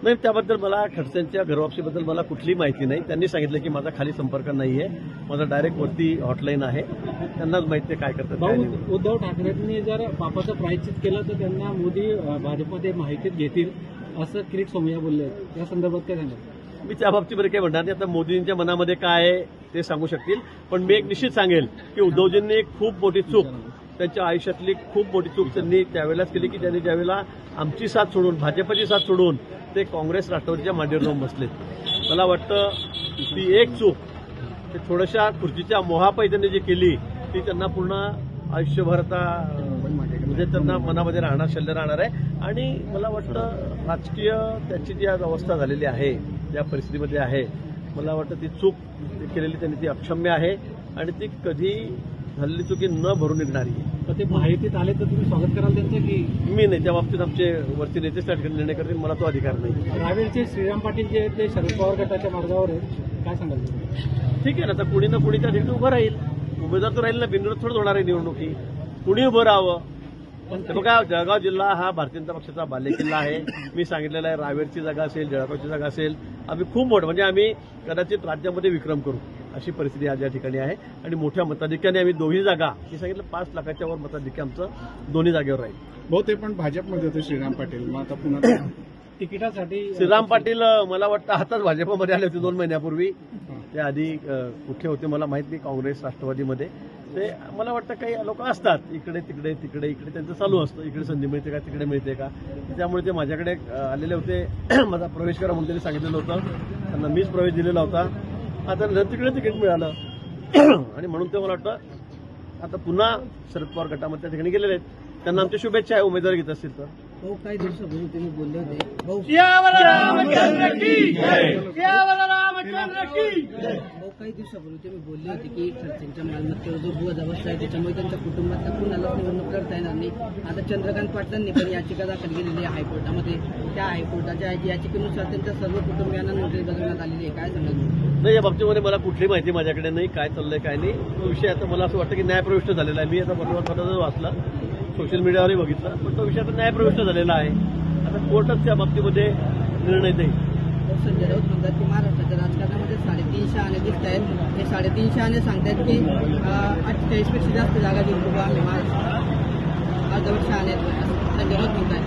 नाही, त्याबद्दल मला खडसेंच्या घरवापसीबद्दल मला कुठलीही माहिती नाही. त्यांनी सांगितलं की माझा खाली संपर्क नाहीये, माझा डायरेक्ट वरती हॉटलाईन आहे, त्यांनाच माहिती आहे काय करतात काय नाही. उद्धव ठाकरेंनी जर पापाचं प्रायश्चित केलं तर त्यांना मोदी भाजपमध्ये माहितीत घेतील असं किरीट सोमय्या बोलले. या संदर्भात काय सांगाल? मी त्या बाबतीमध्ये काही म्हणणार नाही. आता मोदींच्या मनामध्ये काय आहे ते सांगू शकतील, पण मी एक निश्चित सांगेल की उद्धवजींनी खूप मोठी चूक, त्यांच्या आयुष्यातली खूप मोठी चूक त्यांनी त्यावेळेलाच केली की त्यांनी ज्यावेळेला आमची साथ सोडून, भाजपची साथ सोडून ते काँग्रेस राष्ट्रवादीच्या मांडीवर जाऊन बसलेत. मला वाटतं ती एक चूक, ते थोड्याशा खुर्चीच्या मोहापायी त्यांनी जी केली ती त्यांना पूर्ण आयुष्यभर आता म्हणजे त्यांना मनामध्ये राहणार, शल्य राहणार आहे. आणि मला वाटतं राजकीय त्याची जी आज अवस्था झालेली आहे, ज्या परिस्थितीमध्ये आहे, मला वाटतं ती चूक केलेली त्यांनी ती अक्षम्य आहे आणि ती कधी झालेली चुकी न भरून निघणारी आहे. तर ते माहितीत आले तर तुम्ही स्वागत कराल त्यांचं की मी नाही, त्या बाबतीत आमचे वरती नेतेच त्या ठिकाणी निर्णय करतील, मला तो अधिकार नाही. रावेरचे श्रीराम पाटील जे आहेत ते शरद पवार गटाच्या मार्गावर आहेत, काय सांगाल तुम्ही? ठीक आहे ना, आता कुणी ना कुणी त्या ठिकाणी उभं राहील. उमेदवार तर राहील ना, बिनविरोध थोडं होणार आहे निवडणुकी, कुणी उभं राहावं. पण बघा, जळगाव जिल्हा हा भारतीय जनता पक्षाचा बालेकिल्ला आहे. मी सांगितलेलं आहे, रावेरची जागा असेल, जळगावची जागा असेल, आम्ही खूप मोठं म्हणजे आम्ही कदाचित राज्यामध्ये विक्रम करू अशी परिस्थिती आज या ठिकाणी आहे. आणि मोठ्या मताधिक्याने आम्ही दोन्ही जागा, मी सांगितलं 5 लाखाच्या वर मताधिक्य आमचं दोन्ही जागेवर राहील. भाऊ ते पण भाजपमध्ये होते श्रीराम पाटील, मग आता पुन्हा तिकिटासाठी श्रीराम पाटील मला वाटतं आताच भाजपमध्ये आले होते 2 महिन्यापूर्वी. ते आधी कुठे होते मला माहित नाही, काँग्रेस राष्ट्रवादीमध्ये. ते मला वाटतं काही लोक असतात इकडे तिकडे तिकडे इकडे, त्यांचं चालू असतं, इकडे संधी मिळते का, तिकडे मिळते का. त्यामुळे ते माझ्याकडे आलेले होते. माझा प्रवेश करा म्हणून त्यांनी सांगितलेलं होतं, त्यांना मीच प्रवेश दिलेला होता. आता तिकडे तिकीट मिळालं आणि म्हणून ते मला वाटतं आता पुन्हा शरद पवार गटामध्ये त्या ठिकाणी गेलेले आहेत. त्यांना आमच्या शुभेच्छा आहे, उमेदवार घेत असतील तर. भाऊ काही दिवसापूर्वी तुम्ही बोलले होते, भाऊ काही दिवसापूर्वी तुम्ही बोलले होते की खडसेंच्या मालमत्तेवर जो भूअवस्था आहे त्याच्यामुळे त्यांच्या कुटुंबातल्या कुणालाच निवडणूक करता येणार नाही. आता चंद्रकांत पाटलांनी पण याचिका दाखल केलेली आहे हायकोर्टामध्ये. त्या हायकोर्टाच्या याचिकेनुसार त्यांच्या सर्व कुटुंबियांना नोटीस बजावण्यात आलेली आहे. काय सांगाल? नाही, या बाबतीमध्ये मला कुठली माहिती माझ्याकडे नाही, काय चाललंय काय नाही. तो विषय आता मला असं वाटतं की न्यायप्रविष्ट झालेला आहे. मी आता वर्तमानपत्रात वाचला, सोशल मीडियावरही बघितलं, पण तो विषय आता न्यायप्रविष्ट झालेला आहे. आता कोर्टच त्या बाबतीमध्ये निर्णय देईल. संजय राऊत म्हणतात की महाराष्ट्राच्या राजकारणामध्ये 350 शहाणे दिसत आहेत. हे 350 शहाणे सांगतात की 48पेक्षा जास्त जागा जिंकू आम्ही महाराष्ट्रात. अर्धवट शहाणे संजय राऊत म्हणतात.